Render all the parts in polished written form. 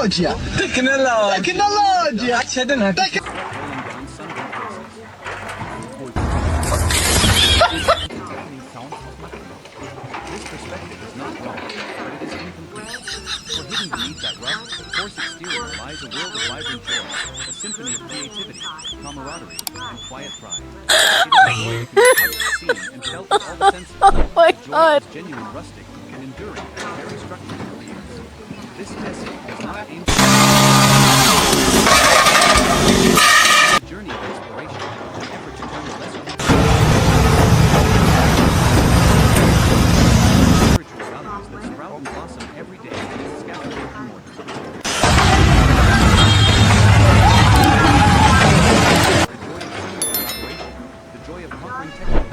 Tecnologia! Tecnologia! This perspective is not wrong, but it is incomplete. For hidden beneath that rough, coarse exterior lies a world of vibrant joy, a symphony of creativity, camaraderie, and quiet pride. It is a joy that can be touched, seen, and felt with all the senses. Oh my A joy God. that is genuine, rustic, and enduring as the very structure it creates. This essay does not aim a journey of exploration, an effort to turn the lesser spiritual values that sprout and blossom every day in its scattered brick and mortar. The joy of conquering technical.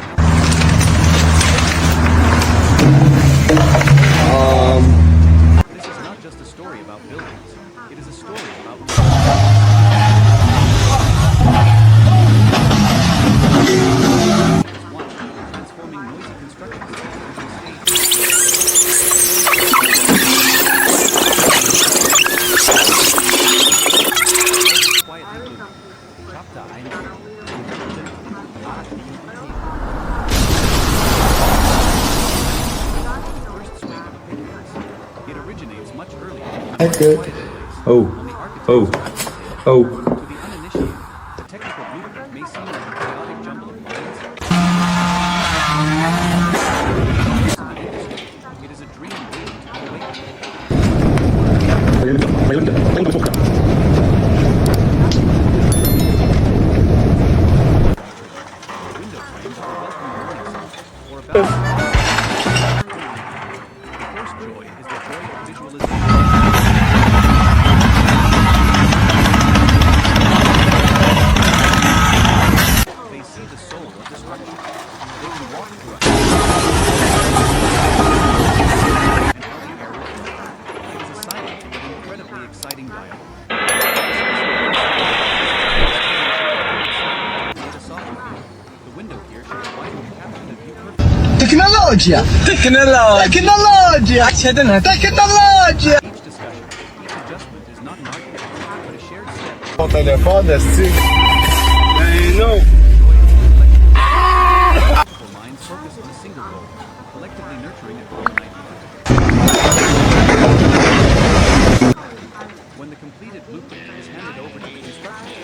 This is not just a story about buildings. It is a story about one transforming noisy construction sites into a stage. Quietly blooming. Chapter 1. First swing of opinions. It originates much earlier. Good. Oh. Oh. Oh. To the uninitiated, the technical blueprint may seem like a chaotic jumble of lines. It is a dream waiting to be window frames are a welcome warning sign, or about the first joy is the joy of visualization. They see the soul of the structure. They can walk through it. And how the air will flow. It is a silent but incredibly exciting dialogue. With a softer feel, the window here should provide you capture the view perfectly. Tecnologia! Tecnologia! Tecnologia! Each discussion, each adjustment is not an argument, but a shared step. Mon téléphone, est-ce non. Multiple minds focused on a single goal, collectively nurturing a common idea. When the completed blueprint is handed over to the construction,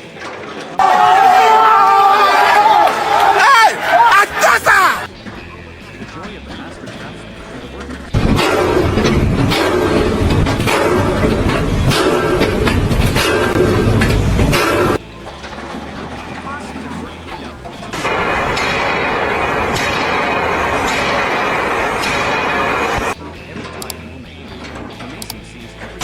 the joy of the master craftsman and the workers. Every time you will make it, the mason sees every.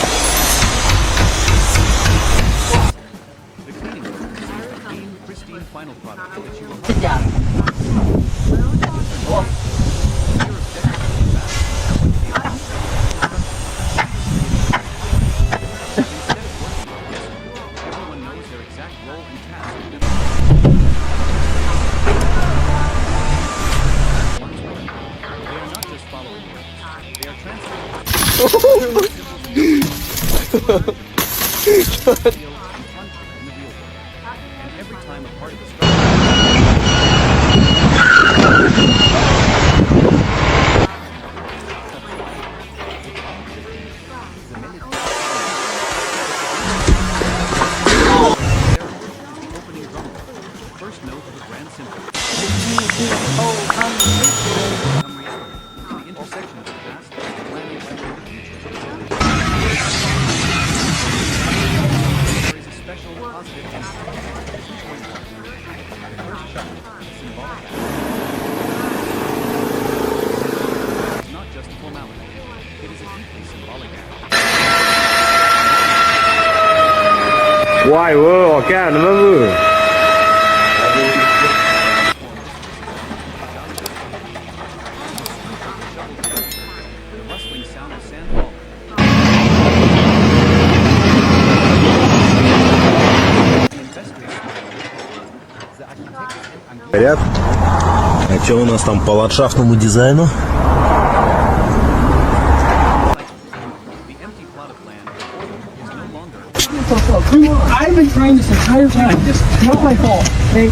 The cleaning worker sees the clean, pristine final product that you will everyone knows their exact role and task within the They are not just following orders. They are transforming and every time a part of the structure opening drum roll, the first note of a grand symphony. Become reality, the intersection of the past and the planning of the future. There is a special positive energy. The first chuckle, symbolic act. It's not just a formality. It is a deeply symbolic act. Why, whoa,干什么不？ The rustling sound of sand falling. The investor's the architect's Ряд. А что у нас там по ландшафтному дизайну? The empty plot of land before them is no longer I've been trying this entire time. It's not my fault. Okay?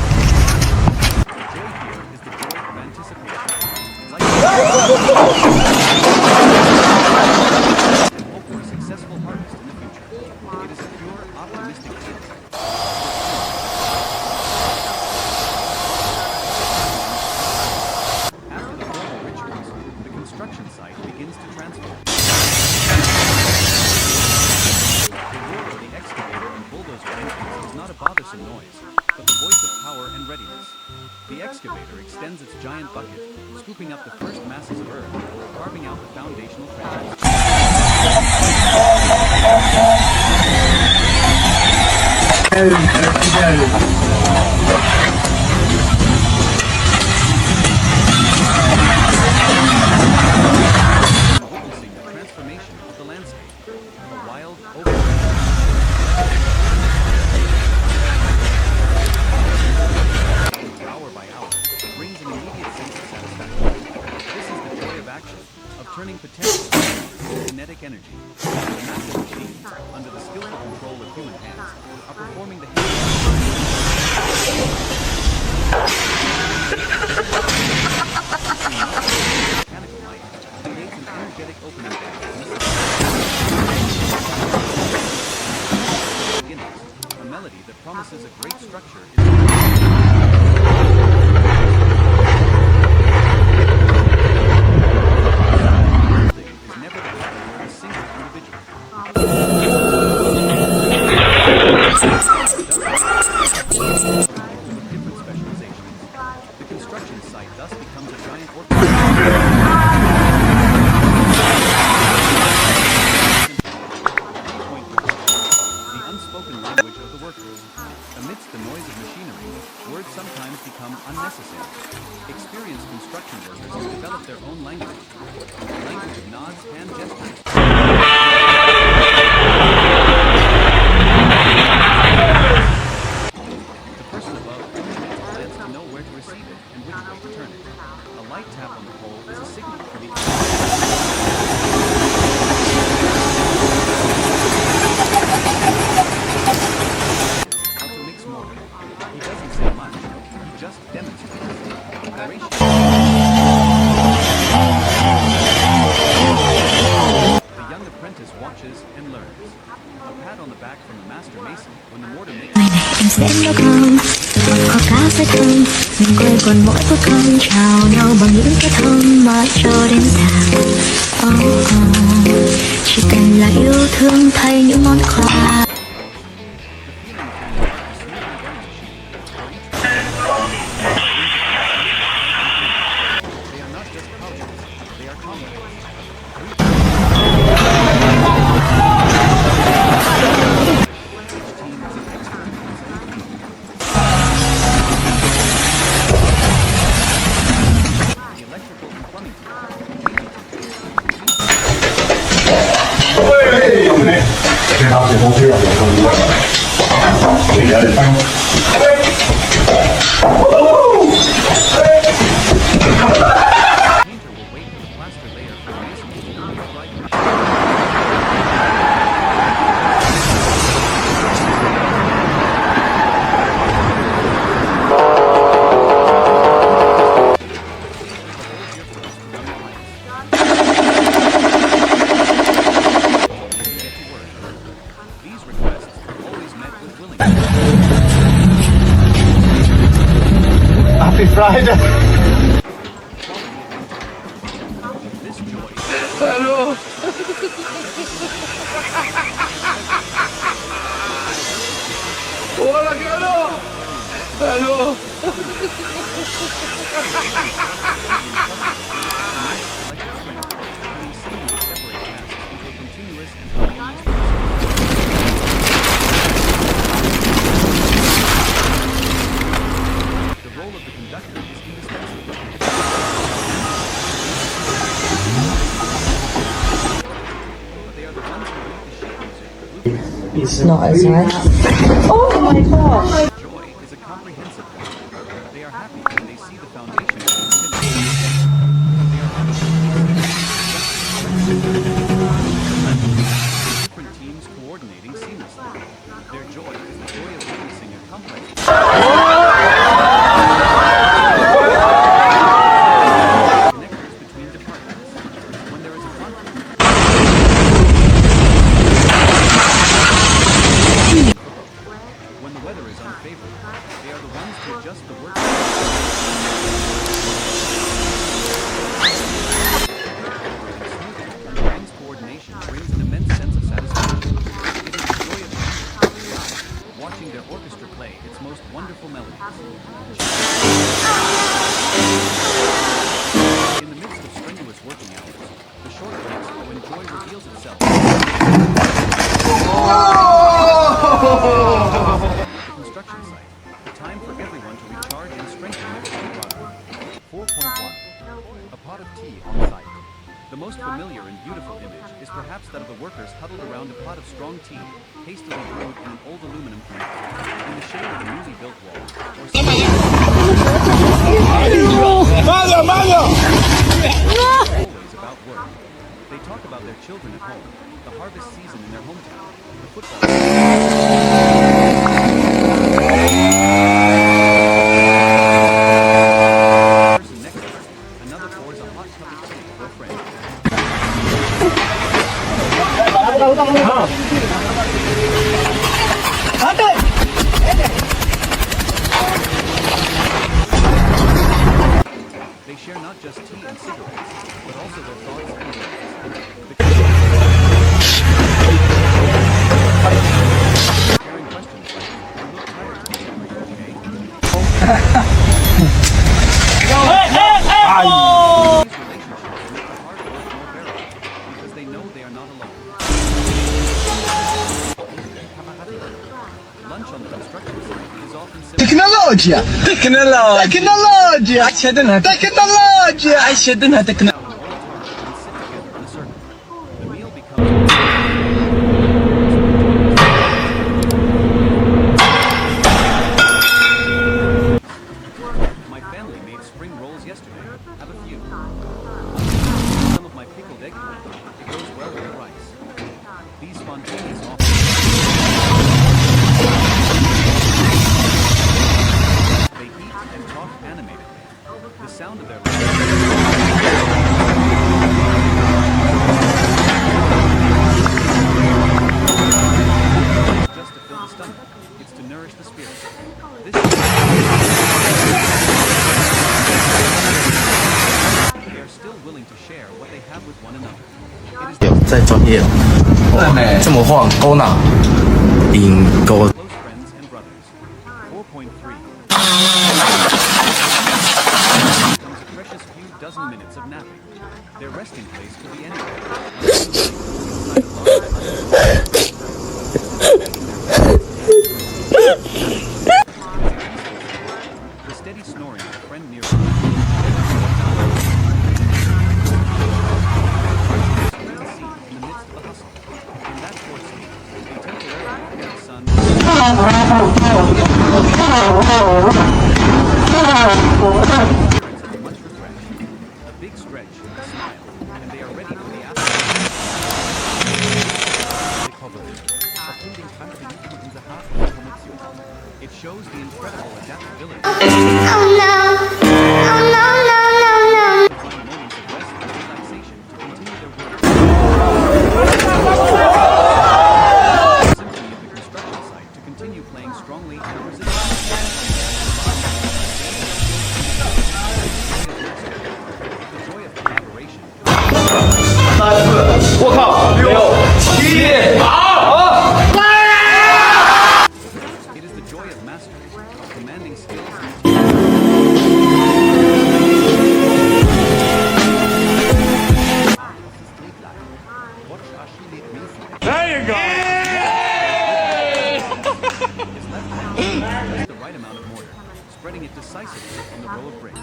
The excavator extends its giant bucket, scooping up the first masses of earth, carving out the foundational trenches. Witnessing the transformation of the landscape. A wild, hour by hour, brings an immediate sense of satisfaction. This is the joy of action, of turning potential into kinetic energy. The massive machines, under the skillful control of human hands, are performing the mechanical light creates an energetic opening dance. A melody that promises a great structure is never the failure of a single individual. With different specializations, the construction site thus becomes a giant the unspoken language of the workers. Amidst the noise of machinery, words sometimes become unnecessary. Experienced construction workers develop their own language. The language of nods and gestures. The person above only needs a glance to know where to receive it and which way to turn it. A light tap on the pole is a signal for the how to mix more. He doesn't say much, he just demonstrates. The young apprentice watches and learns. A pat on the back from the master mason when the mortar makes em sẽ đâu không tôi có cá sẽ không mình quên còn mỗi phút không chào nhau bằng những cái thơm mãi cho đến tàn chỉ cần là yêu thương thay những món quà. They are not just polishes, they are commoners. Happy Friday. This joy Hello. Hola, Carlo. Hello. the role of the conductor is indispensable. But they are the ones who read the sheet music. It's not as nice. Oh my gosh! Joy is a comprehensive one. They are happy when they see the foundation is finished. They are different teams coordinating seamlessly. Their 4.1. A pot of tea on site. The most familiar and beautiful image is perhaps that of the workers huddled around a pot of strong tea, hastily brewed in an old aluminum can, in the shade of a newly built wall, or always about work. They talk about their children at home, the harvest season in their hometown, the football person next to her, another pours a hot cup of tea for a friend. They share not just tea and cigarettes, but also their thoughts and dreams. Sharing questions like, "You look tired today, are you okay?" These relationships make the hard work more bearable, because they know they are not alone. Lunch on the construction site is often simple. Tecnologia! عشدنا تكنولوجيا And sit together in a circle. The meal becomes my family made spring rolls yesterday. Have a few. Some of my pickled eggplant. It goes well with the rice. These spontaneous offers. They eat and talk animatedly. The sound of their just to fill the stomach. It's to nourish the spirit. This they are still willing to share what they have with one another. It is 在专业了，这么晃勾呢，引勾。 close friends and brothers. 4.3 comes a precious few dozen minutes of napping. Their resting place could be anywhere. The steady snoring of a friend nearby. In the midst of the hustle. In that short sleep, they temporarily forget the sun. Much refreshed. A big stretch, a smile, and they are ready for the afternoon. It shows the incredible adaptability. Oh no, oh no, no, no, no. Find moments of rest and relaxation to continue their work. Symphony of the construction site to continue playing strongly and resistantly. The joy of collaboration. 我靠，6、7、It is the joy of mastery, of commanding skills and the right amount of mortar, spreading it decisively on the row of bricks.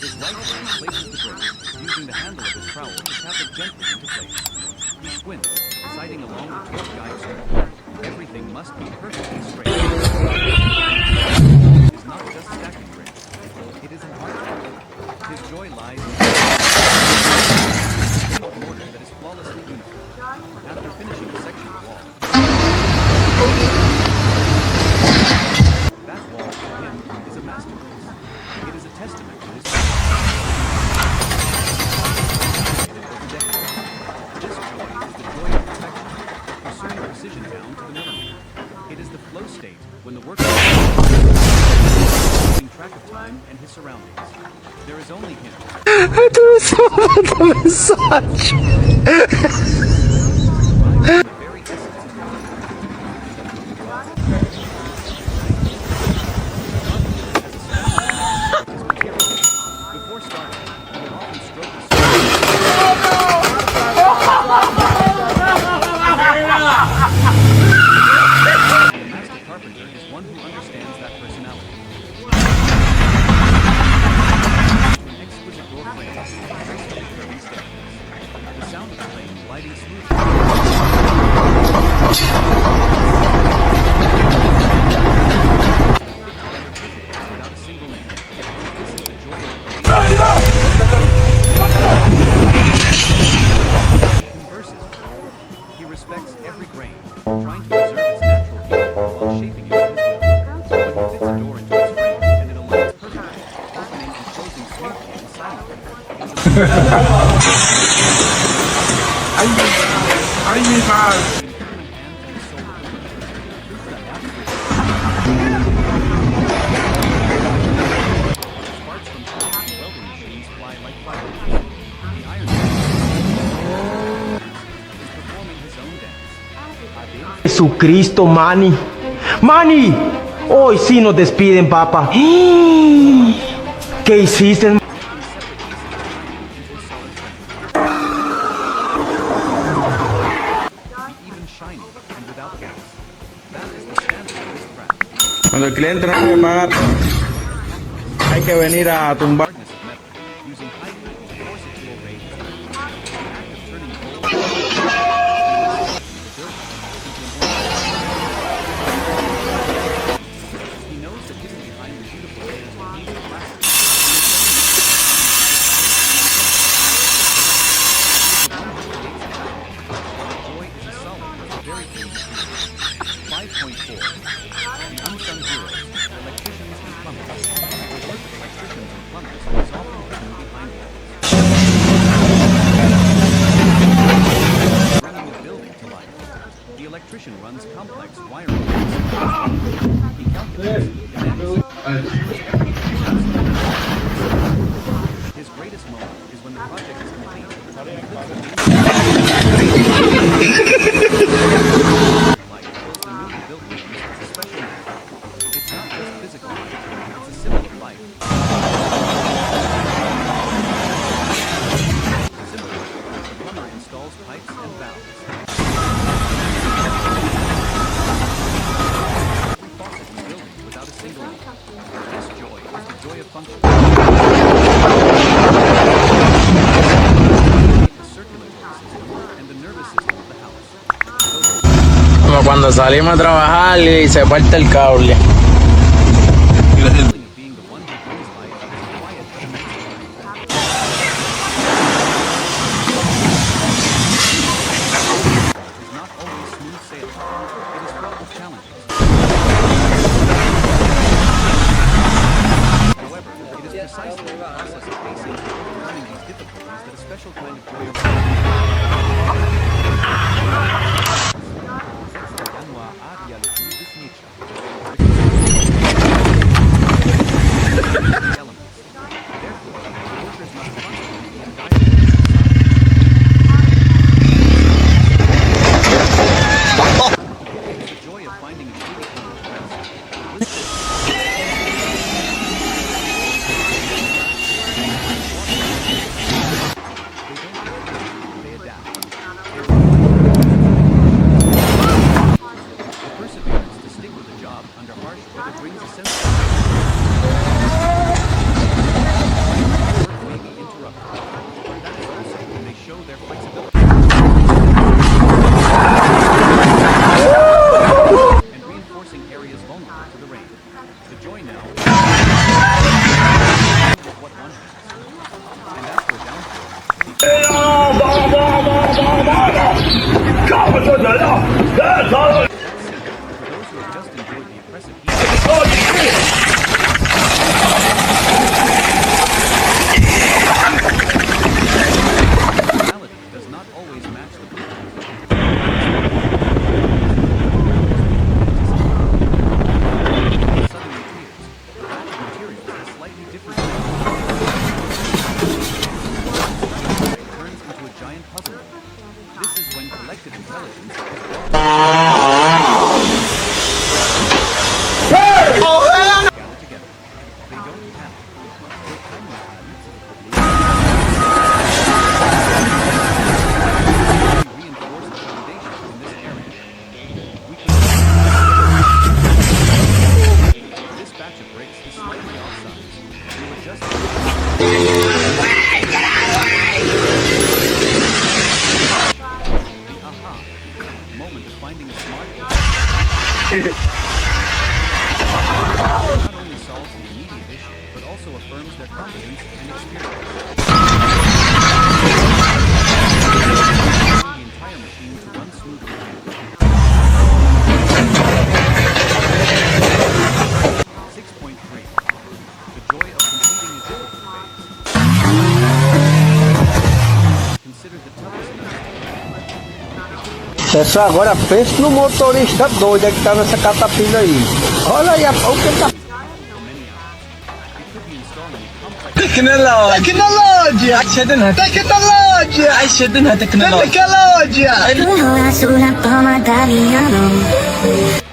His right hand places the brick, using the handle of his trowel to tap it gently into place. He squints, sighting along the 12-guide strip. Everything must be perfectly straight. It is not just stacking bricks. It is an art form. His joy lies in the mortar that is flawlessly uniform. After finishing a section of wall, that wall for him is a masterpiece. It is a testament to his This joy is the joy of perfection, pursuing precision down to the millimeter. It is the flow state when the worker is keeping track of time and his surroundings. There is only him. The very essence of before starting, he would often stroke his The master carpenter is one who understands that personality. To an carefully and silently. Sparks from powerful welding machines fly like fireworks. The iron is performing his own dance. Jesucristo, Manny. ¡Manny! Hoy sí nos despiden, papá. ¿Qué hiciste? Even shiny and without gas. That is the standard of this craft. Cuando el cliente no quiere pagar, hay que venir a tumbar. Hardness of metal, using high heat to force it to obey his purpose. The act of turning gold into he knows that hidden behind the beautiful layers of heat and plastic. Joy is a solid with a very thin material. 5.4. The unsung heroes, electricians and plumbers. The work of electricians and plumbers is often hidden behind walls. Bringing a building to life. The electrician runs complex wiring. He calculates, connects. His greatest moment is when the project is complete. It's not just physical life, it's a symbol of life. Similarly, the plumber installs pipes and valves. Every faucet in the building without a single leak. This joy is the joy of function. The circulatory system and the nervous system of the house. Como cuando salimos a trabajar y se parte el cable. The feeling of being the one who brings life is quiet but immense. It is not always smooth sailing. It is fraught with challenges. However, it is precisely the process of facing and overcoming these difficulties that a special kind of joy joy of completing a difficult phase. Pessoal, agora pense no motorista doido que tá nessa catapilha aí. Olha aí o que tá. Tecnologia! Tecnologia! Tecnologia! Luha sulla palma da mia mano.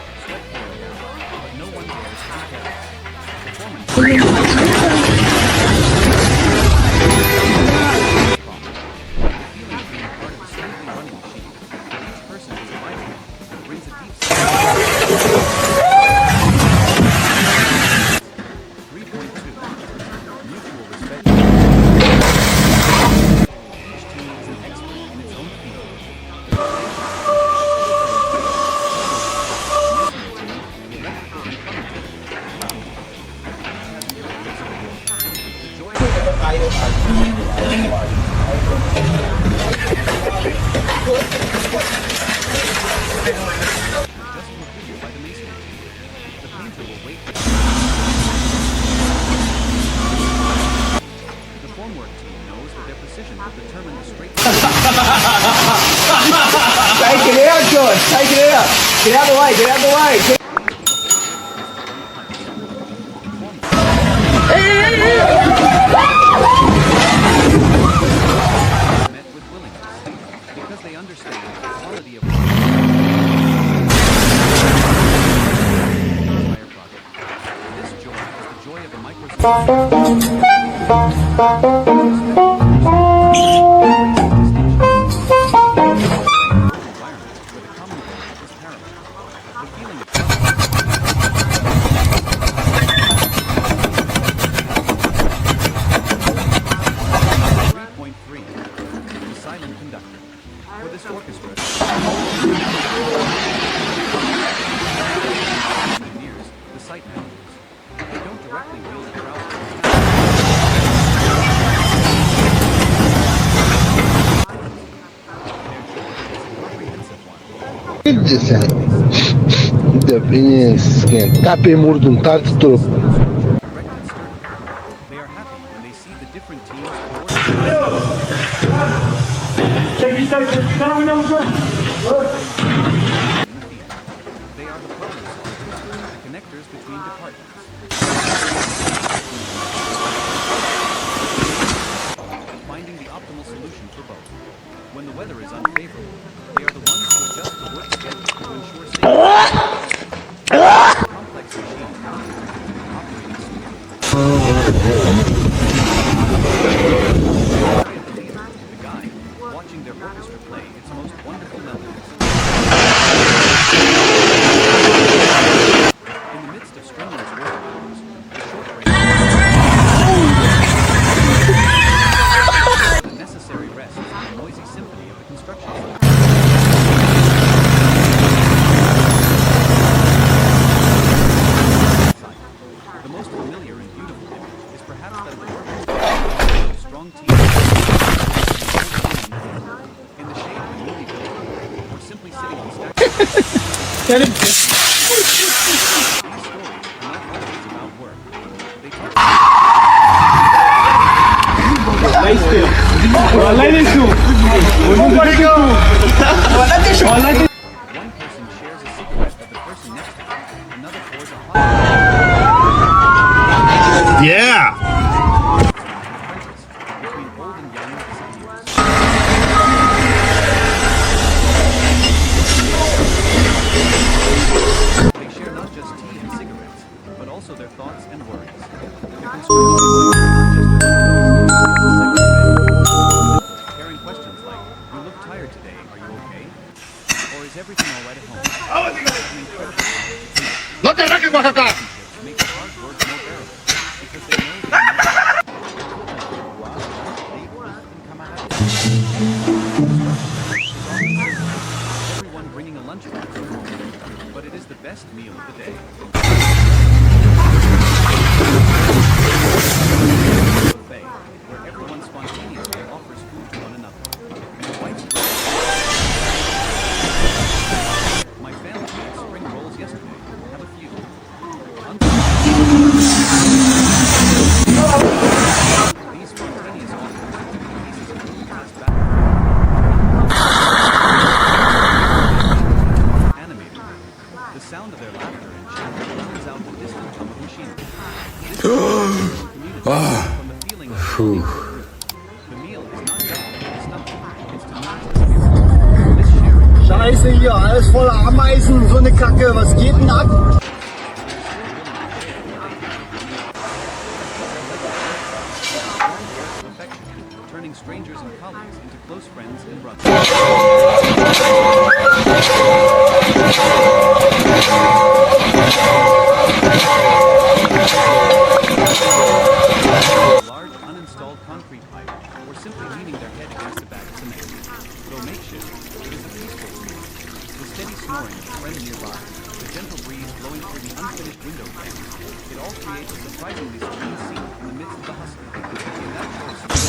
Sai direto, sai direto. Criado vai, criado vai. Met with willingness because they understand the quality of higher product. This joy is the joy of a microservice. Ainda bem esquentar permuro de um tarde todo. They are happy when they see the different teams They are the problem solvers, the connectors between departments. Finding the optimal solution for both. When the weather is unfavorable, they are the ones who adjust the work schedule to ensure safety. Complex machines operating the guide, watching their orchestra play its most wonderful melodies. In the midst of strenuous work hours, the short break the necessary rest from the noisy symphony of the construction site. The most familiar and beautiful image is perhaps that of the workers of a strong team in the shade of a movie building, or simply sitting on stacks. These stories are not always about work. They talk One person shares a cigarette with the person next to them. Another pours a hot Yeah! apprentice between old and young disappears. They share not just tea and cigarettes, but also their thoughts and worries. The construction carrying questions like, "You look tired today, are you okay?" Or "Is everything all right at home?" An incredible ¡No te rajes, Oaxaca! make the hard work more bearable, because they know they're everyone bringing a lunchbox, but it is the best meal of the day. Buffet, where everyone spontaneously offers food to one another. And the white my family made spring rolls yesterday. Have a few. These spontaneous offers, pieces of food pass back. The meal is not just to fill the stomach, it's to nourish the spirit. This sharing Scheiße hier, alles voller Ameisen, so eine Kacke, was geht denn ab? turning strangers and colleagues into close friends and brothers. Large uninstalled concrete pipe, or simply leaning their head against a bag of cement. Though makeshift, it is a peaceful sleep. The steady snoring of a friend nearby, the gentle breeze blowing through the unfinished window panes, it all creates a surprisingly serene scene in the midst of the hustle. In that short sleep,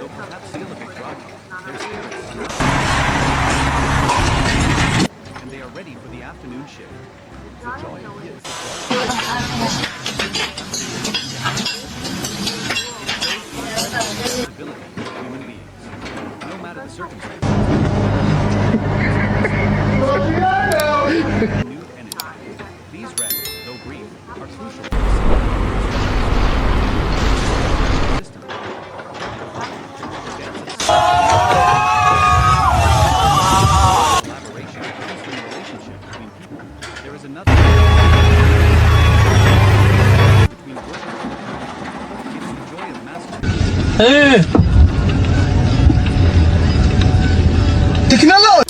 though perhaps still a bit groggy, their spirits are not, and they are ready for the afternoon shift. The joy is ability of human beings, no matter the circumstances. Renewed energy. These rests, though brief, are crucial for the system. Collaboration comes from the relationship between people. There is another between workers and the company. It is the joy of mastery. Technology!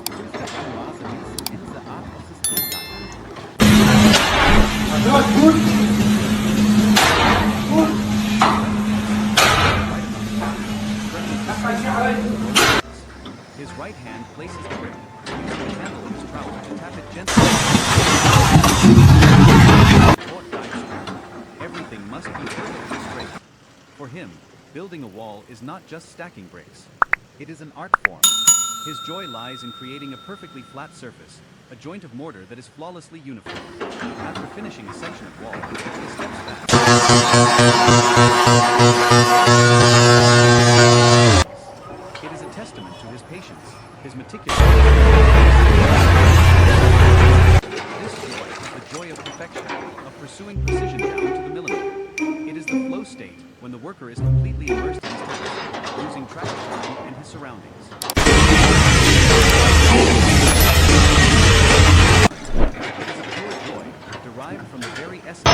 His right hand places the grip, using the handle of his trowel to tap it gently. Short dive. Everything must be perfectly straight. For him, building a wall is not just stacking bricks. It is an art form. His joy lies in creating a perfectly flat surface, a joint of mortar that is flawlessly uniform. After finishing a section of wall, he steps back. It is a testament to his patience, his meticulous. This joy is the joy of perfection, of pursuing precision down to the millimeter. It is the flow state when the worker is completely immersed in his task, losing track of time and his surroundings. It is a pure joy, derived from the very essence of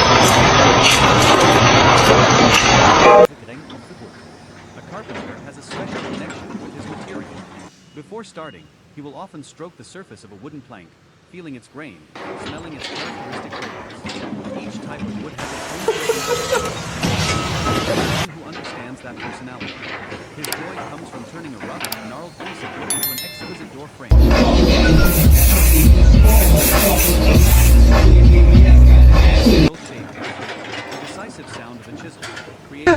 a carpenter has a special connection with his material. Before starting, he will often stroke the surface of a wooden plank, feeling its grain, smelling its characteristic fragrance. Each type of wood has its own personality. Who understands that personality? His joy comes from turning a rough, gnarled piece of wood into an exquisite door frame. The decisive sound of a chisel creates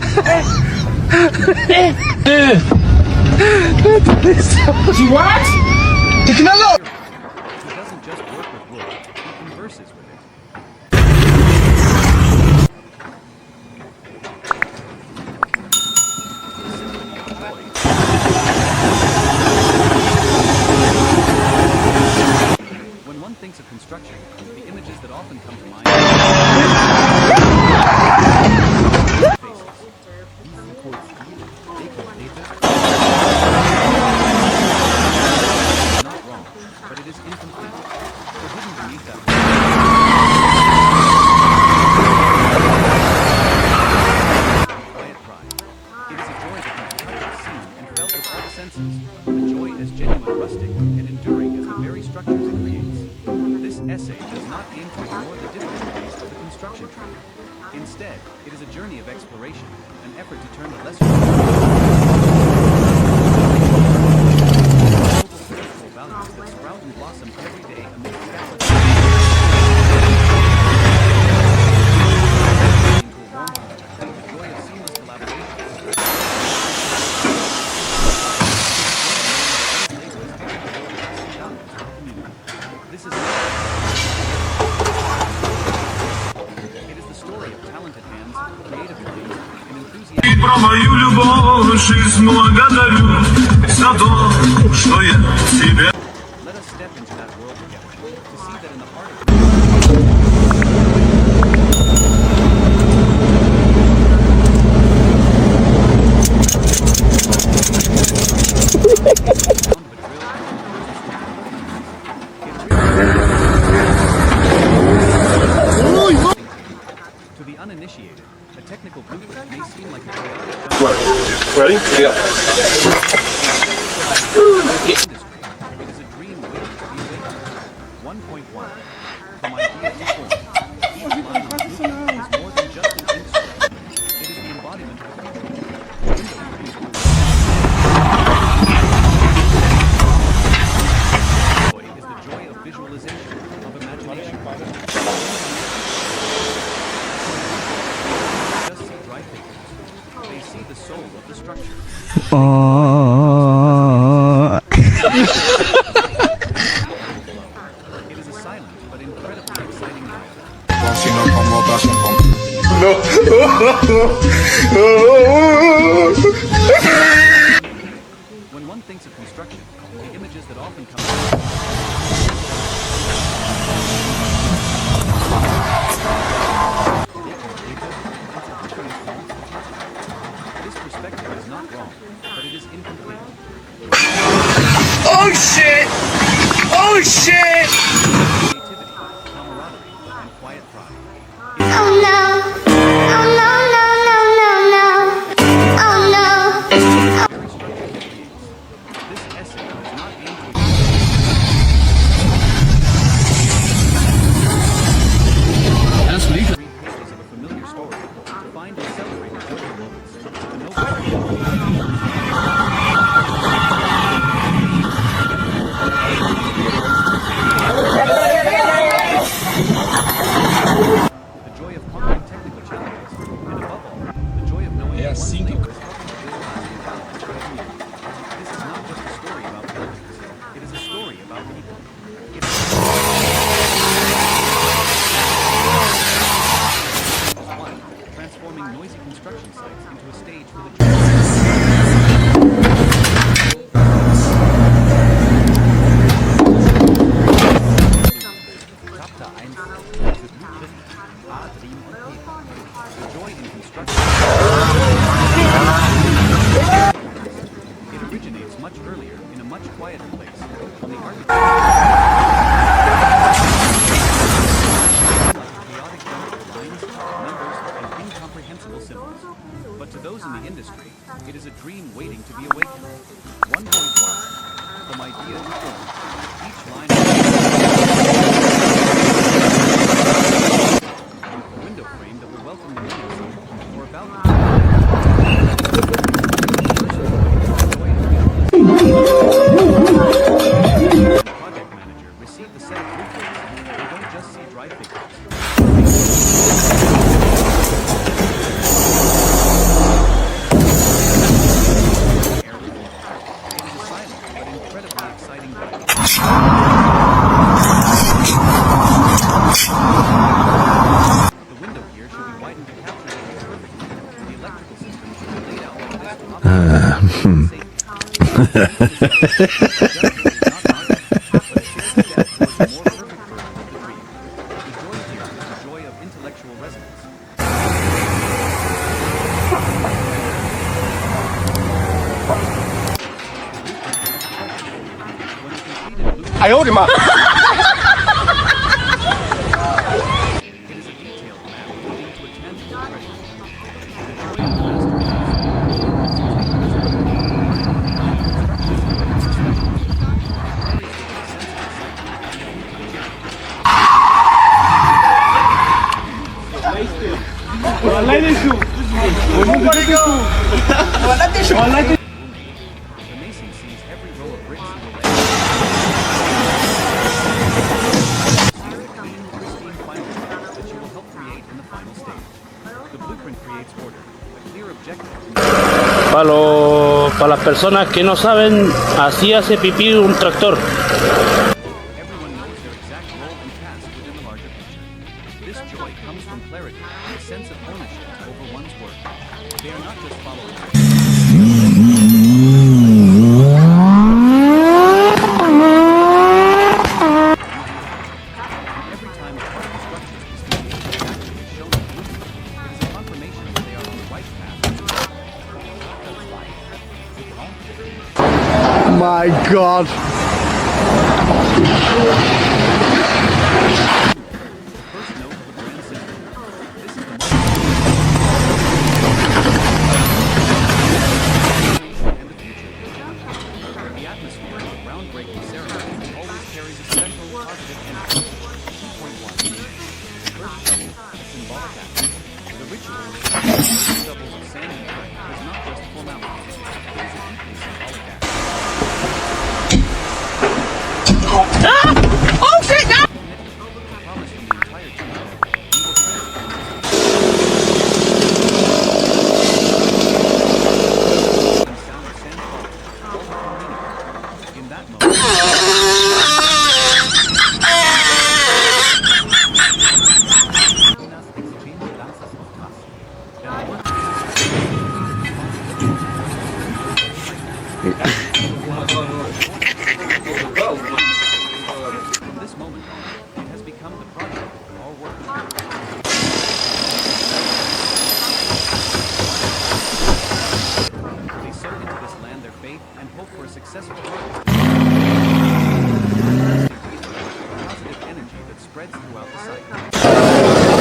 What? Technology! He doesn't just work with wood, he converses with it. When one thinks of construction, the images that often come to mind not wrong, but it is incomplete. For hidden beneath that quiet pride. It is a joy that can be touched, seen, and felt with all the senses. A joy as genuine, rustic, and enduring as the very structures it creates. This essay does not aim to ignore the difficulties of the construction trade. Instead, it is a journey of exploration, an effort to turn the lesser spiritual values that sprout and blossom every day amidst scattered into a warm home, the joy of seamless collaboration. This is it is the story of talented hands, creative minds, and enthusiasm. Про мою любовь жизнь благодарю за то, что я тебя. Let us step into that world together to see that in the heart of uninitiated, a technical blueprint may seem like a chaotic Ready? Yeah. industry. It is a dream waiting to be awakened. 1.1. From idea to form. Each line of the blueprint is more than just an ink stroke. It is the embodiment of the future. The window frames will joy is the joy of visualization, of imagination. Just see dry figures. They see the soul of the structure. It is a silent but incredibly exciting ride. When one thinks of construction, the images that often come this perspective is not wrong, but it is incomplete. Oh shit! Oh shit! Creativity, camaraderie, and quiet pride. Oh no, oh no, no, no, no, no, oh no. Very structure it creates. This essay does not aim to read pages of a familiar story to find and celebrate joyful moments. The joy of conquering technical challenges, and above all, the joy of knowing that one's labor is helping to build lasting balance for the community. This is not just a story about buildings, it is a story about people. It is one, transforming noisy construction sites into a stage for the Chapter 1, the Blueprint, A, Dream und Paper. The joy in construction. It originates much earlier in a much quieter place, on the architect. Chaotic jumble of lines, numbers, and incomprehensible symbols. But to those in the industry, it is a dream waiting to be awakened. 1.1. From idea to form. Each line a window frame that will welcome the music or about to project manager receive the set of blueprints. They don't just see dry figures. It is a silent but incredibly exciting ride. The window here should be widened to capture the view perfectly. The electrical system should be laid out like this to operate safely. Intellectual resonance. I owed him up. It is a detailed map leading to a tangible treasure. The joy of the mason sees every row of bricks he will lay. Clean, pristine final touch that you will help create in the final stage. The blueprint creates order, a clear objective. Para las personas que no saben, así hace pipí un tractor. Everyone knows their exact role and task within the larger picture. This joy comes from clarity, a sense of ownership over one's work. They are not just following. Every time a part of the structure is completed and actually shown in the blueprint, it is a confirmation that they are on the right path. My God. First note of a grand symphony. This is the most doubles of sand and earth is not just formality. It is a deeply symbolic act. The promise from the entire team. We will transform this sound of sand falling. All become meaningful. In that moment, from this moment on, it has become the project of our work. They sow into this land their faith and hope for a successful harvest. Positive energy that spreads throughout the site.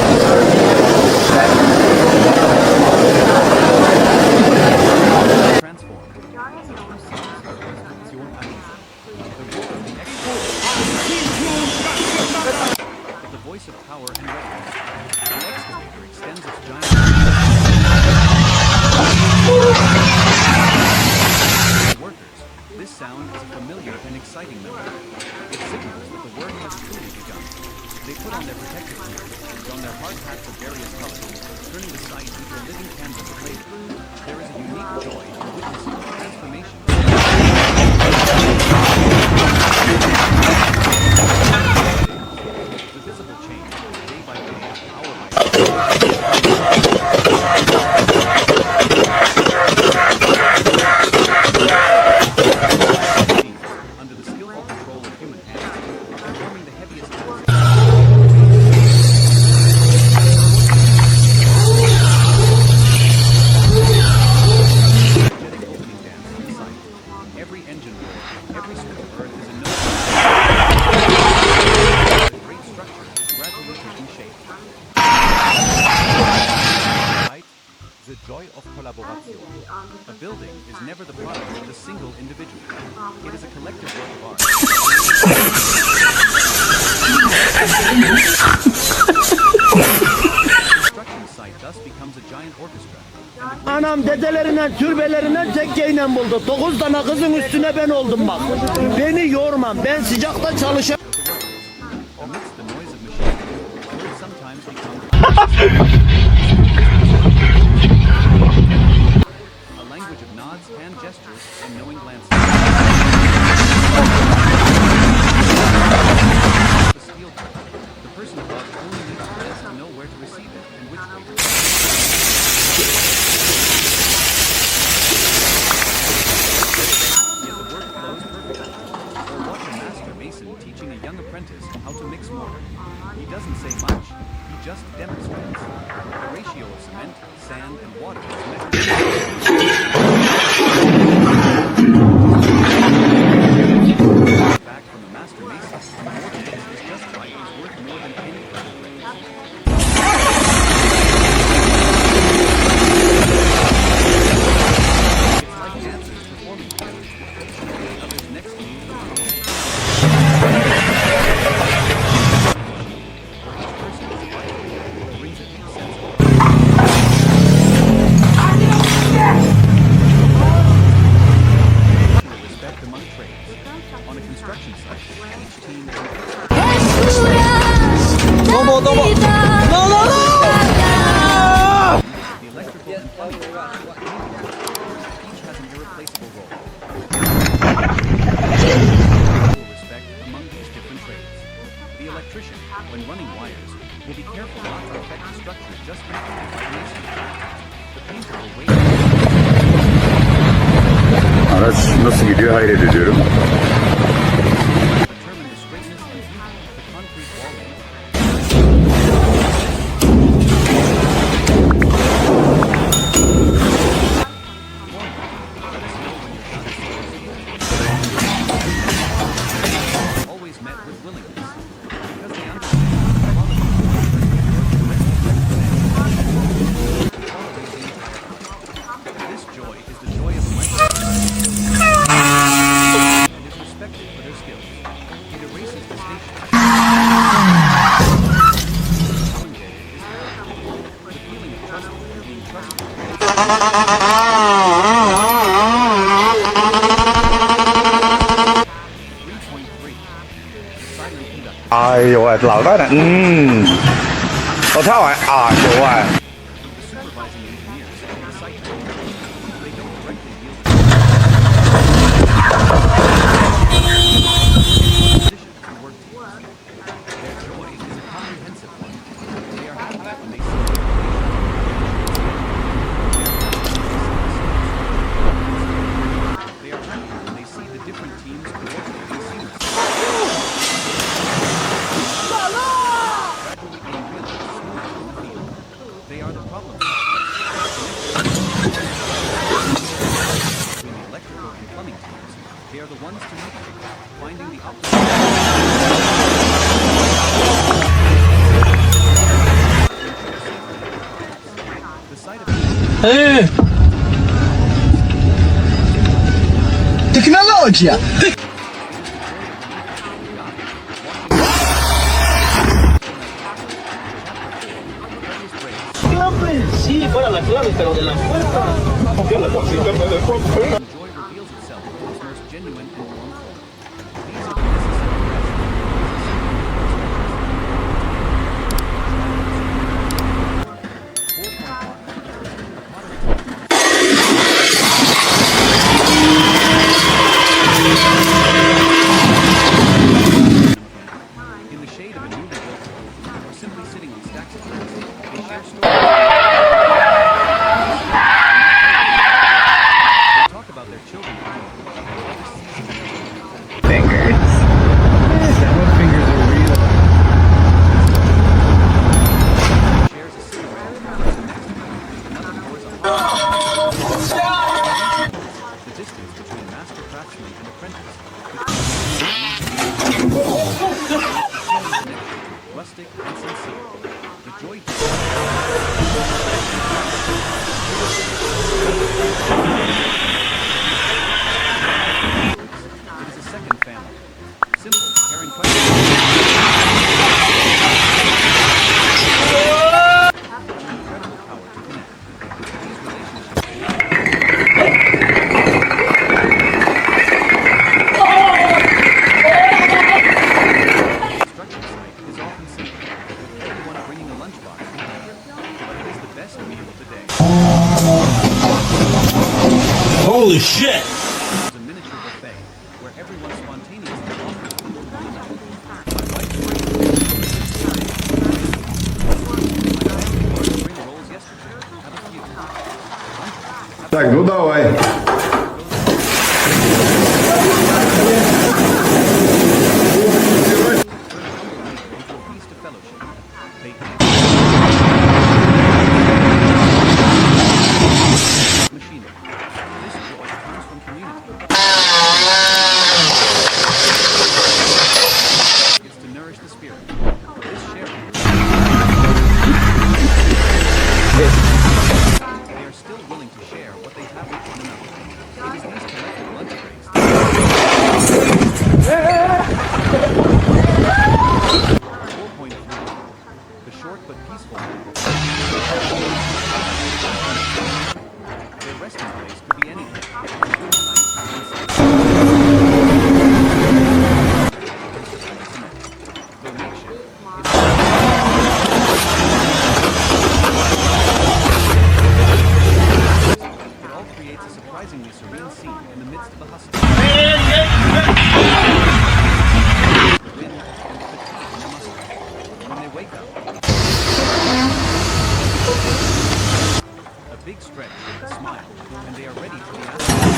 Transform. The voice of power and reverence. The excavator extends its giant workers. This sound is a familiar and exciting memory. It signals that the work has truly begun. They put on their protective gear, on their hard hats of various colors, turning the site into a living canvas of labor. There is a unique joy in witnessing the transformation. The visible change, day by day, hour by hour. Under the skillful control of human hands, are performing the heaviest tasks. Energetic opening dance on the site. Every engine roar, every strip of earth is a note. The great structure is gradually taking shape. Right? The joy of collaboration. A building is never the product of a single individual. It is a collective work of art. Construction site thus becomes a giant orchestra. And the Anam dedelerinden, türbelerinden tekkeyle buldu. 9 tane kızın üstüne ben oldum bak. Beni yormam. Ben sıcakta çalışamam. amidst the noise of machinery, words sometimes become a language of nods, hand gestures, and knowing glances. The steel part. The person above only needs a glance to know where to receive it and which way to receive it. Yet the work flows perfectly. Or watch a master mason teaching a young apprentice how to mix mortar. He doesn't say much, he just demonstrates. The ratio of cement, sand, and water is measured. Back from the master mason, mortar is just right is worth more than any other praise. It's like dancers performing together. The others next to you. Respect among trades. On a construction site, each team is the electrical and plumbing each has an irreplaceable role. Equal respect among these different trades. The electrician, when running wires, will be careful not to affect the structure just implemented by the mason. The painter will wait. Araç nasıl gidiyor hayret ediyorum. Determine the straightness and beauty of the concrete wall layout. Let us know when you're done steel. Always met with willingness, because they understand the quality of the work. This joy is the joy of life and is respected. 哎呦喂，老大的，我跳完啊，有喂。Tecnologia! Sí, fuera la clave, pero de la puerta. Porque la cosita me dejó afuera. Holy shit! A miniature buffet where everyone spontaneously offers food to one another. Spring rolls yesterday. Have a few. Так, ну давай. Feast of fellowship. They machinery. This joy comes from community. It's to nourish the spirit. This sharing. They are still willing to share what they have with one another. It is these collective lunch breaks. 4.3. The short but peaceful. Their resting place could be anything. Though makeshift, it all creates a surprisingly serene scene in the midst of the hustle. The wind and the fatigue in the muscles. When they wake up, a big stretch with a smile, and they are ready for the afternoon.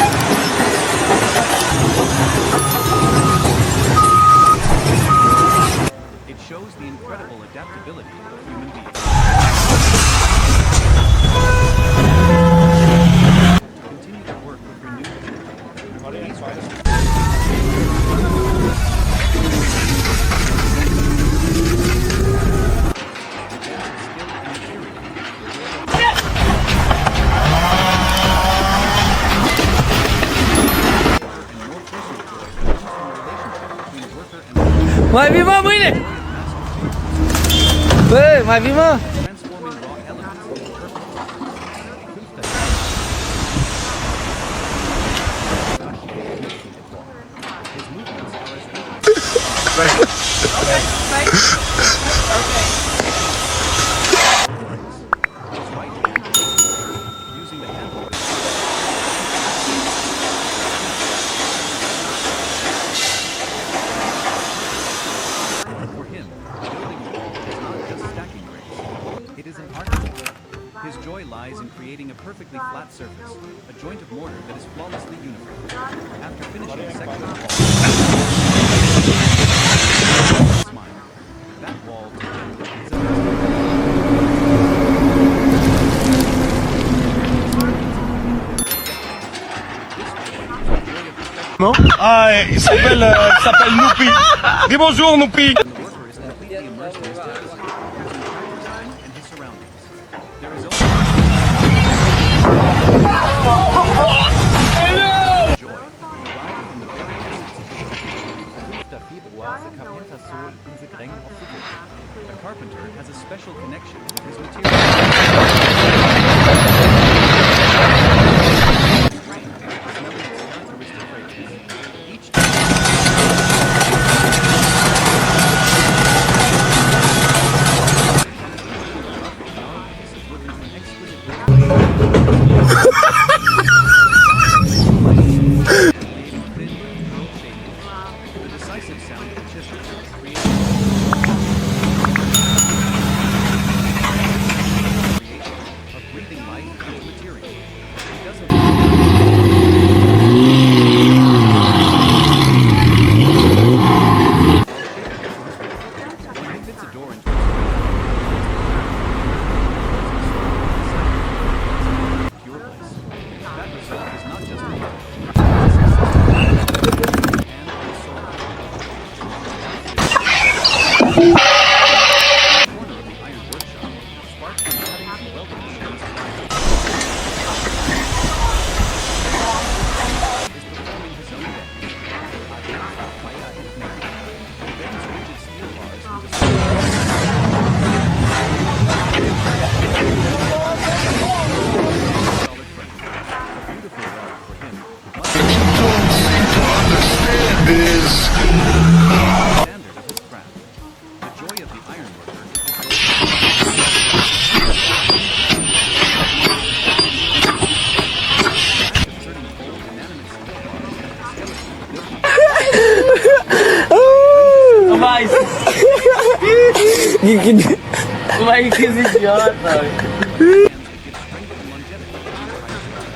It shows the incredible adaptability of human beings. To continue to work with renewed energy, these rescues Mai vimo mâine! Bă, mai vimo! transforming raw elements into perfect. Using the handle. For him, building a wall is not just stacking bricks. It is an art form. His joy lies in creating a perfectly flat surface, a joint of mortar that is flawlessly uniform. After finishing a section of wall, smile. That wall to him is a Non? Ah, il s'appelle Noupi. Dis bonjour, Noupi. the worker is completely immersed in his task, using tractor time and his surroundings. There is only joy derived from the very essence of the work. A carpenter has a special connection with his material. Smelling its characteristic fragrance. Each the decisive sound of the chisel creates of breathing life into material. He doesn't when he fits a door into pure bliss. That result is not just a word, and a soul. Corner of the iron workshop, sparks from cutting and welding machines is performing his own bend. He bends rigid steel bars into solid frame. A beautiful rod for him. Standard of his craft. The joy of the ironworker is the joy of turning cold, inanimate steel bars into the skeleton of a building. Vai que idiota. Hands that give strength and longevity to the entire structure.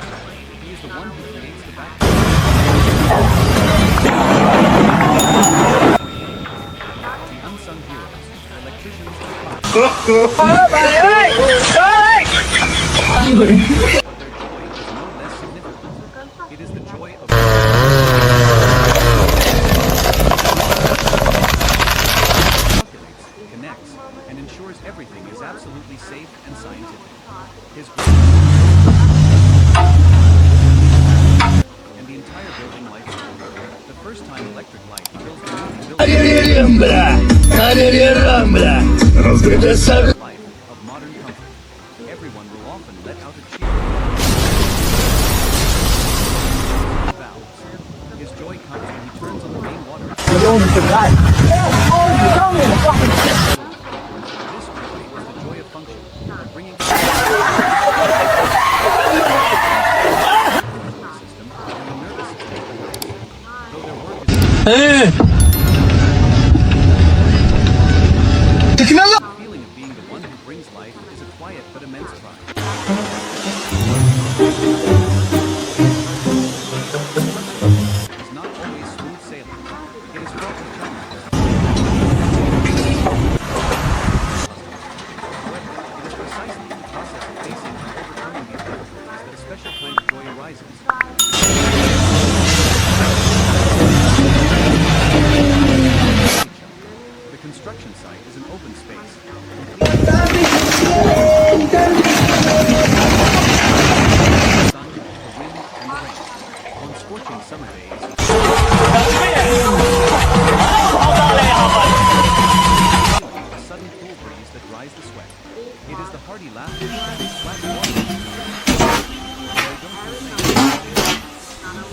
He is the one who creates the backbone. The unsung heroes, electricians and but their joy is no less significant. It is the joy of calculates, connects, and ensures everything is absolutely safe and scientific. His and the entire building lights up. The first time electric light fills the newly built life of modern comfort. Everyone will often let out a cheer. Valves. His joy comes when he turns on the main water. This joy is the joy of function, of bringing system and the nervous system. Though their work is the feeling of being the one who brings life is a quiet but immense pride. It's not always smooth sailing. It is fraught with challenges. However, it is precisely in the process of facing and overcoming these difficulties that a special kind of joy arises. The construction site is an open space. Sun, the wind, and the rain. On scorching summer days, a sudden cool breeze that dries the sweat. It is the hearty laughter and splash water. They don't complain.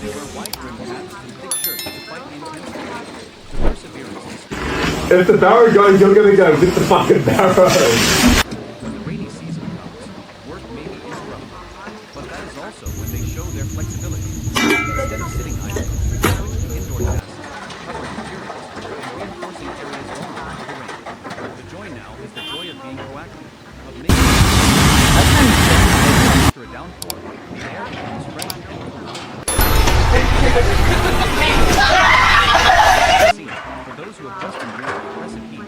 They wear wide-brimmed hats and thick shirts to fight the intense heat. To perseverance and skill. If the barrow goes, you're gonna go with the fucking barrow. When the rainy season comes, work may be interrupted, but that is also when they show their flexibility. Instead of sitting idle, they switch to indoor tasks, covering materials, and reinforcing areas vulnerable to the rain. The joy now is the joy of being proactive, of making after a downpour, the air becomes fresh and cool. For those who have just endured the oppressive heat,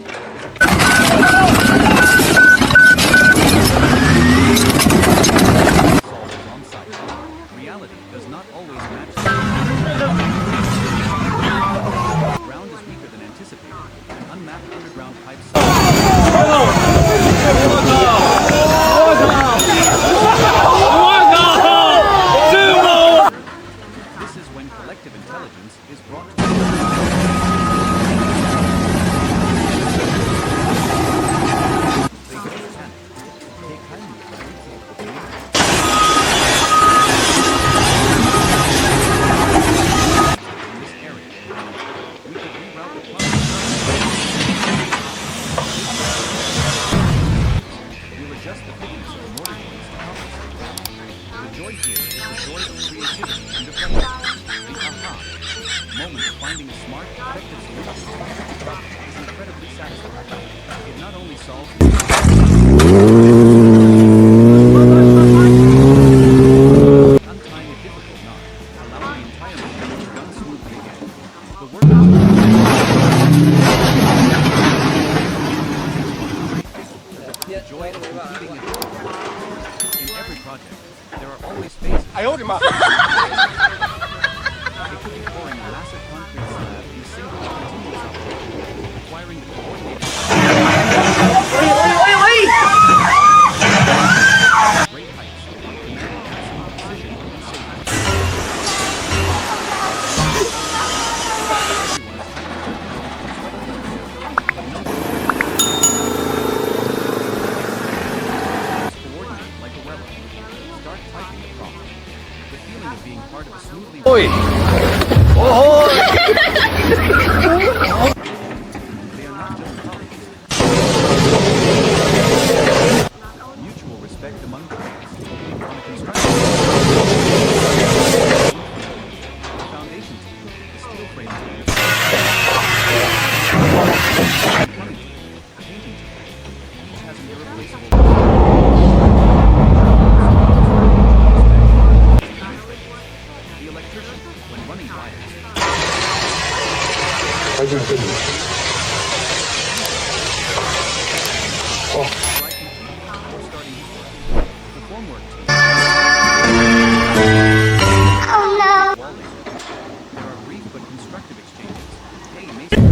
on site. Reality does not always match. Ground is weaker than anticipated. An unmapped underground pipe. This is when collective intelligence is brought to finding a smart, effective solution is incredibly satisfying. It not only solves untying a difficult knot, allowing the entire machine to run smoothly again. The work the joy of completing it. In every project, there are always phases. I owed him up. It could be pouring a massive concrete slab in a single continuous operation, requiring the coordinated great heights, commanding maximum precision and safety. Coordinate like a welder. Start typing the prompt. The feeling of being part of a smoothly they are not just colleagues. Mutual respect among trades. On a construction the foundation team, the steel frame team, painting team, which has an irreplaceable the electrician, when running wires. The formwork team. Oh no! There are brief but constructive exchanges. Hey, Mason.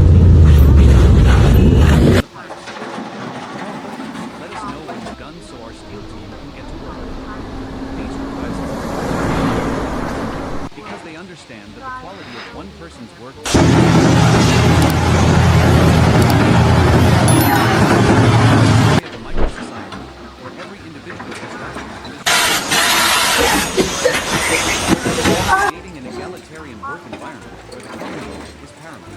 Let us know when you're done so our steel team can get to work. These requests because they understand that the quality of one person's work of a micro-society where every individual is valued and is creating an egalitarian work environment where the common goal is paramount.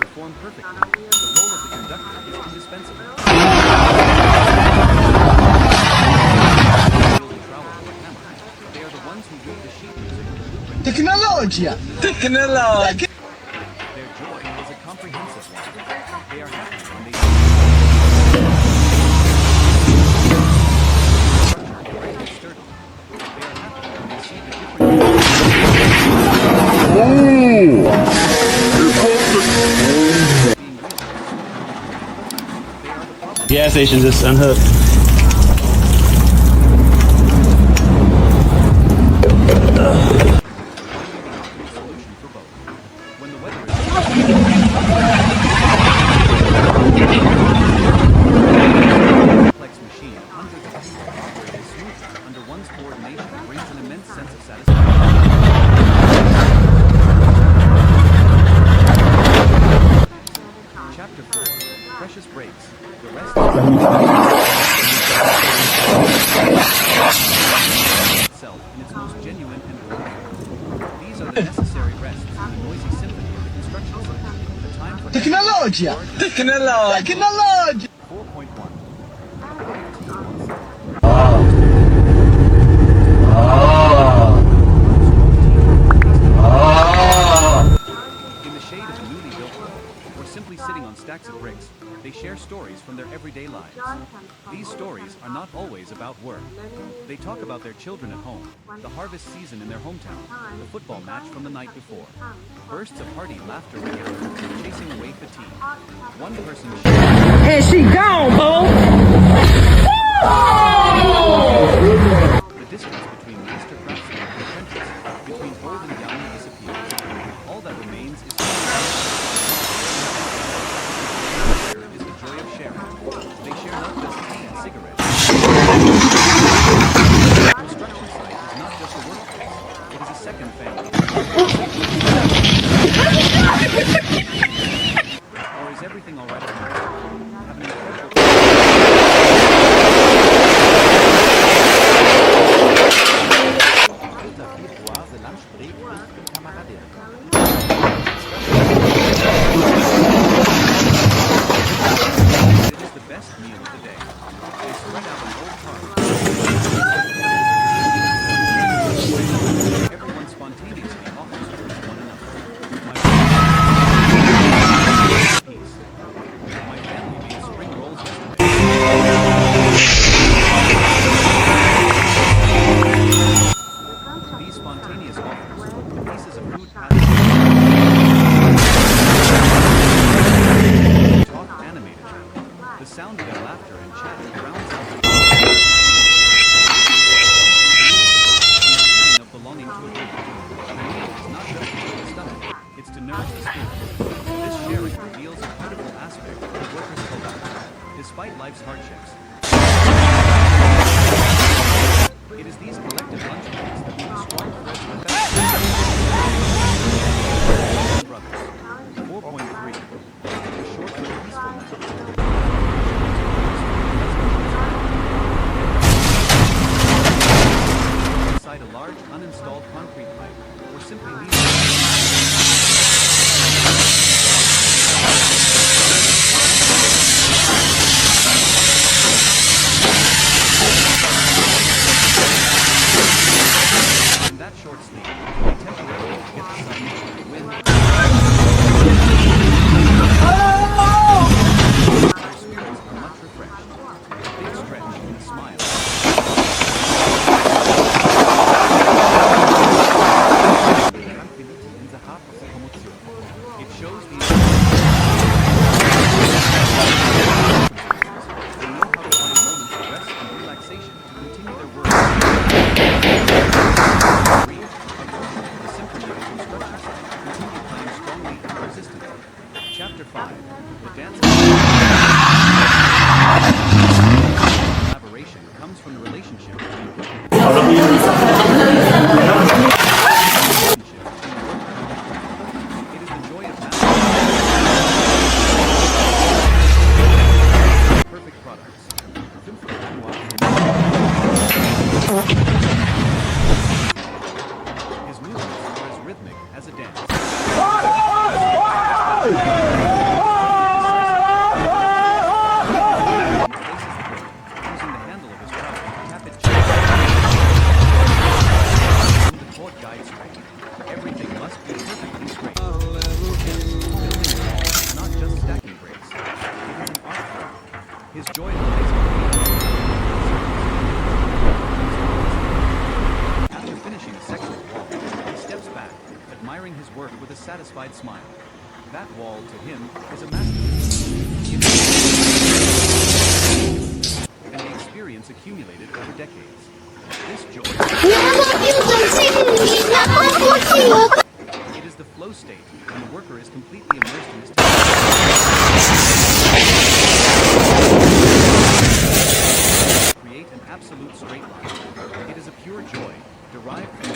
Perform perfectly. The role of the conductor is indispensable. They are the ones who read the sheet music. Technology! Technology! Their joy is a comprehensive one. They are happy when they sturdy. They are happy when they see the different Gas station just unhooked. solution for both. When the weather is complex machine, hundreds of people operating smoothly under one's coordination brings an immense sense of satisfaction. Chapter 4. Precious breaks. The itself in its most genuine and orderly. These are the necessary rests in the noisy symphony of the construction site. A time for Tecnologia! Tecnologia! 4.1. In the shade of a newly built home, or simply sitting on stacks of bricks, they share stories from their everyday lives. These stories are not always about work. They talk about their children at home, the harvest season in their hometown, the football match from the night before. Bursts of hearty laughter recounted, chasing away fatigue. One person And she gone, Bo. the distance between master craftsman and apprentice, between old and young, disappears. All that remains is the joy of sharing. They share not just tea and cigarettes. The construction site is not just a workplace, it is a second family. Or is everything alright at home? Have an incredible It is the best meal of the day. They spread out an old cart. Everyone spontaneously offers to one another. My family made spring rolls yesterday. These spontaneous offers, the pieces of food passed talk animatedly. The sound of their laughter and chatter drowns out the feeling of belonging to a group. The meal is not just to fill the stomach, it's to nourish the spirit. This sharing reveals a beautiful aspect of the workers' culture. Despite life's hardships, it is these collective lunch breaks that weave a strong thread to the brothers. 4.3. A short but peaceful night. Inside a large uninstalled concrete pipe, or simply leave in that short sleep, they temporarily forget the sun, the wind, their spirits are much refreshed. A big stretch and a smile. It shows the they know how to find moments of rest and relaxation to continue their work. The symphony of the construction site continue playing strongly and persistently. Chapter 5. The dance collaboration comes from the relationship between it is the joy of perfect products. His movements are as rhythmic as a dance. Using the handle of his trowel to tap it the court guide straight. Everything must be perfectly straight. Building a wall is not just stacking bricks. It is an art form. His joy lies in after finishing a section of wall, he steps back, admiring his work with a satisfied smile. That wall, to him, is a masterpiece. And the experience accumulated over decades. This joy... It is the flow state, when the worker is completely immersed in his task. Create an absolute straight line. It is a pure joy, derived from